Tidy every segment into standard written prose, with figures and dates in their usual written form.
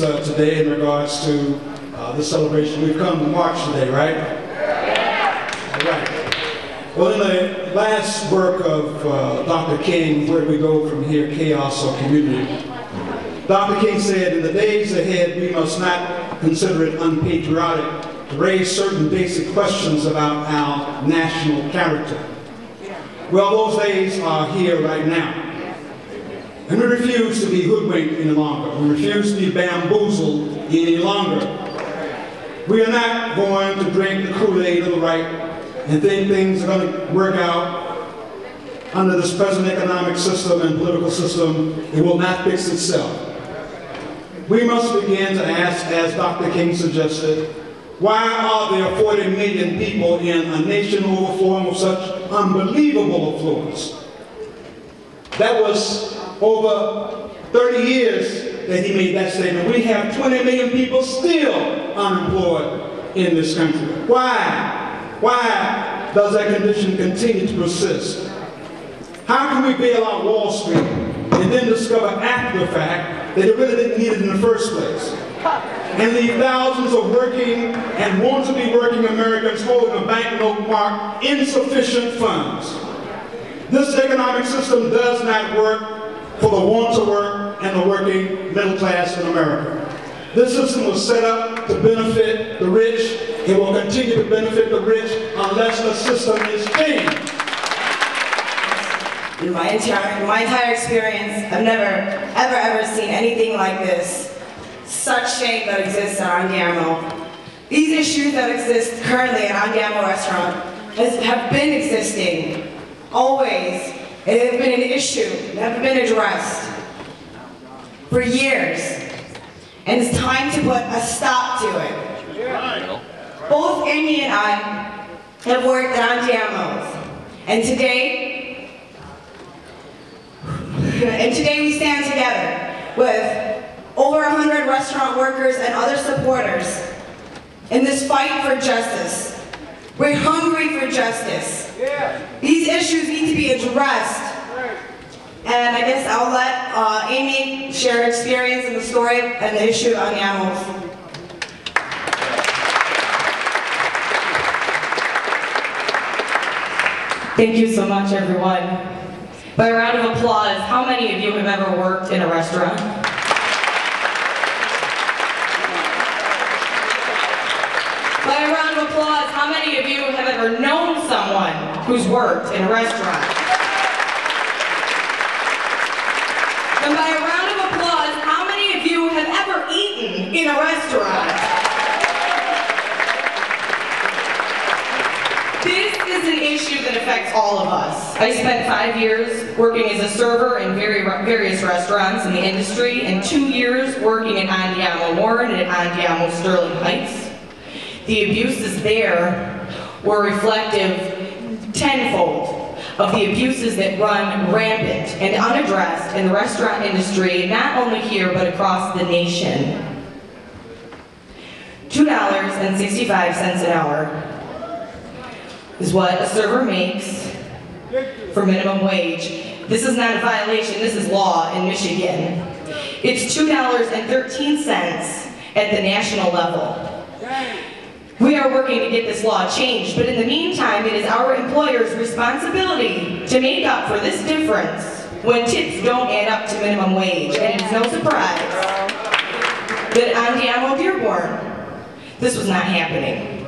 things today in regards to this celebration. We've come to march today, right? All right. Well, in the last work of Dr. King, Where Do We Go From Here, Chaos or Community, Dr. King said, in the days ahead, we must not consider it unpatriotic to raise certain basic questions about our national character. Well, those days are here right now. And we refuse to be hoodwinked any longer. We refuse to be bamboozled any longer. We are not going to drink the Kool-Aid of the right and think things are going to work out under this present economic system and political system. It will not fix itself. We must begin to ask, as Dr. King suggested, why are there 40 million people in a nation overflowing with such unbelievable affluence? That was over 30 years that he made that statement. We have 20 million people still unemployed in this country. Why? Why does that condition continue to persist? How can we bail out Wall Street and then discover after the fact that it really didn't need it in the first place? And leave thousands of working and want to be working Americans holding a banknote marked insufficient funds. This economic system does not work for the want to work and the working middle class in America. This system was set up to benefit the rich. It will continue to benefit the rich unless the system is changed. In my entire experience, I've never, ever seen anything like this. Such shame that exists at Andiamo. These issues that exist currently at Andiamo restaurant have been existing, always. It has been an issue, never been addressed for years. And it's time to put a stop to it. Both Amy and I have worked at Andiamo's. And today we stand together with over 100 restaurant workers and other supporters in this fight for justice. We're hungry for justice. These issues need to be addressed. And I guess I'll let Amy share her experience in the story and the issue on the animals. Thank you so much, everyone. By a round of applause, how many of you have ever worked in a restaurant? By a round of applause, how many of you have ever known someone who's worked in a restaurant? And by a round of applause, how many of you have ever eaten in a restaurant? This is an issue that affects all of us. I spent 5 years working as a server in various restaurants in the industry and 2 years working at Andiamo Maureen and at Andiamo Sterling Heights. The abuses there were reflective tenfold of the abuses that run rampant and unaddressed in the restaurant industry, not only here but across the nation. $2.65 an hour is what a server makes for minimum wage. This is not a violation, this is law in Michigan. It's $2.13 at the national level. We are working to get this law changed, but in the meantime, it is our employer's responsibility to make up for this difference when tips don't add up to minimum wage. And it is no surprise that at Andiamo Dearborn, this was not happening.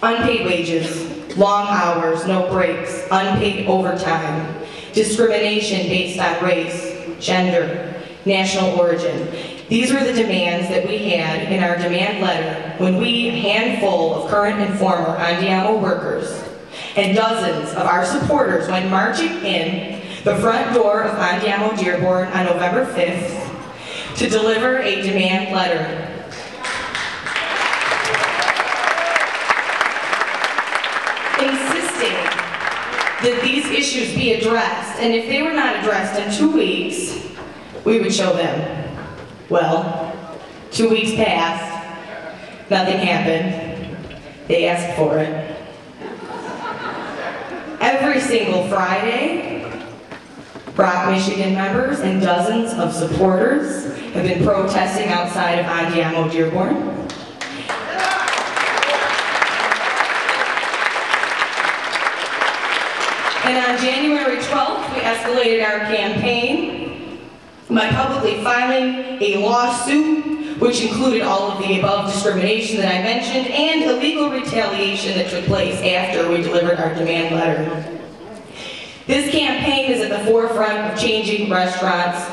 Unpaid wages, long hours, no breaks, unpaid overtime, discrimination based on race, gender, national origin. These were the demands that we had in our demand letter when we, a handful of current and former Andiamo workers and dozens of our supporters went marching in the front door of Andiamo Dearborn on November 5th to deliver a demand letter. Insisting that these issues be addressed, and if they were not addressed in 2 weeks, we would show them. Well, 2 weeks passed, nothing happened. They asked for it. Every single Friday, Rock, Michigan members and dozens of supporters have been protesting outside of Andiamo Dearborn. And on January 12th, we escalated our campaign by publicly filing a lawsuit which included all of the above discrimination that I mentioned and illegal retaliation that took place after we delivered our demand letter. This campaign is at the forefront of changing restaurants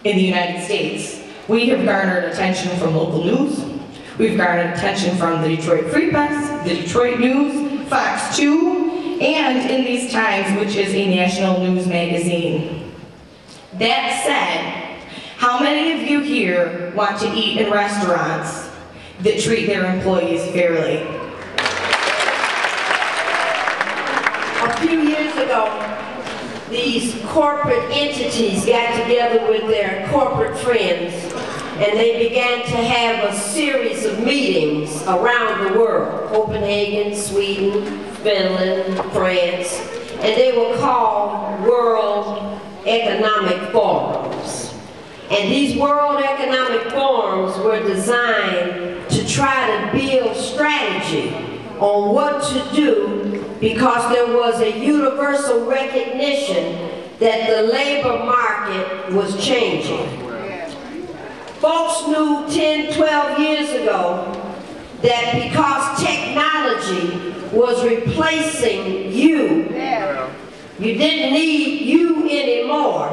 in the United States. We have garnered attention from local news. We've garnered attention from the Detroit Free Press, the Detroit News, Fox 2, and In These Times, which is a national news magazine. That said, how many of you here want to eat in restaurants that treat their employees fairly? A few years ago, these corporate entities got together with their corporate friends and they began to have a series of meetings around the world, Copenhagen, Sweden, Finland, France, and they were called World Economic Forums. And these World Economic Forums were designed to try to build strategy on what to do because there was a universal recognition that the labor market was changing. Folks knew 10, 12 years ago that because technology was replacing you, you didn't need you anymore.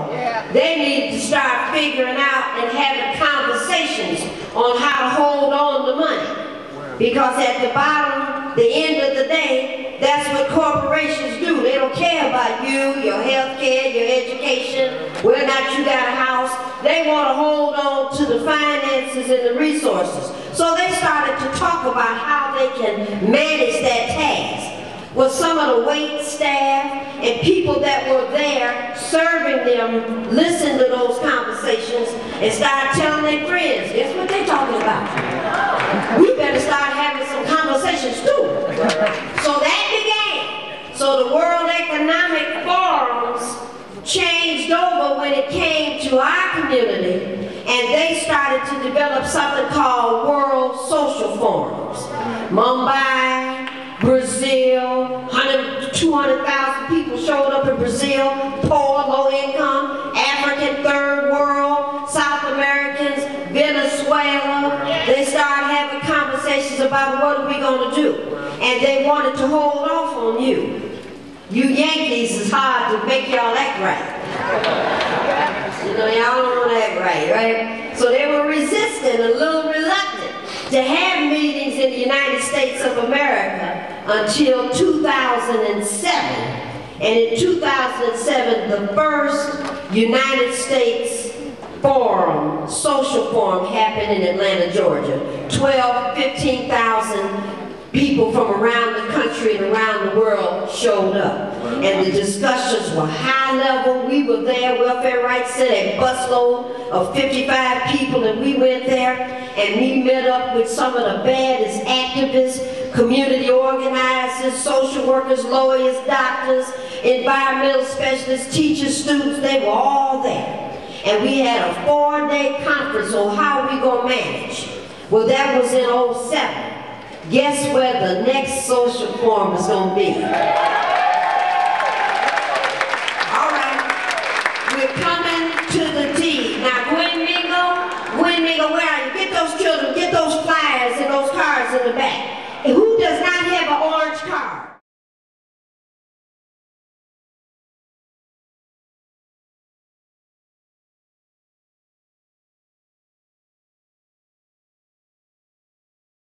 They needed to start figuring out and having conversations on how to hold on to money. Because at the bottom, the end of the day, that's what corporations do. They don't care about you, your health care, your education, whether or not you got a house. They want to hold on to the finances and the resources. So they started to talk about how they can manage that task. Well, some of the wait staff and people that were there serving them listened to those conversations and started telling their friends, guess what they're talking about? We better start having some conversations too. So that began. So the World Economic Forums changed over when it came to our community, and they started to develop something called World Social Forums. Mumbai, Brazil, 200,000 people showed up in Brazil, poor, low income, African, third world, South Americans, Venezuela. They started having conversations about what are we going to do. And they wanted to hold off on you. You Yankees is hard to make y'all act right. You know, y'all don't want to act right, right? So they were resistant, a little reluctant to have meetings in the United States of America until 2007. And in 2007, the first United States forum, social forum, happened in Atlanta, Georgia. 15,000 people from around the country and around the world showed up. And the discussions were high level. We were there, Welfare Rights Center, a busload of 55 people, and we went there and we met up with some of the baddest activists, community organizers, social workers, lawyers, doctors, environmental specialists, teachers, students. They were all there. And we had a 4-day conference on how we gonna manage. Well, that was in 2007. Guess where the next social forum is going to be? All right, we're coming to the D. Now, Gwen Mingle, where are you? Get those children, get those flyers and those cards in the back. And who does not have an orange card?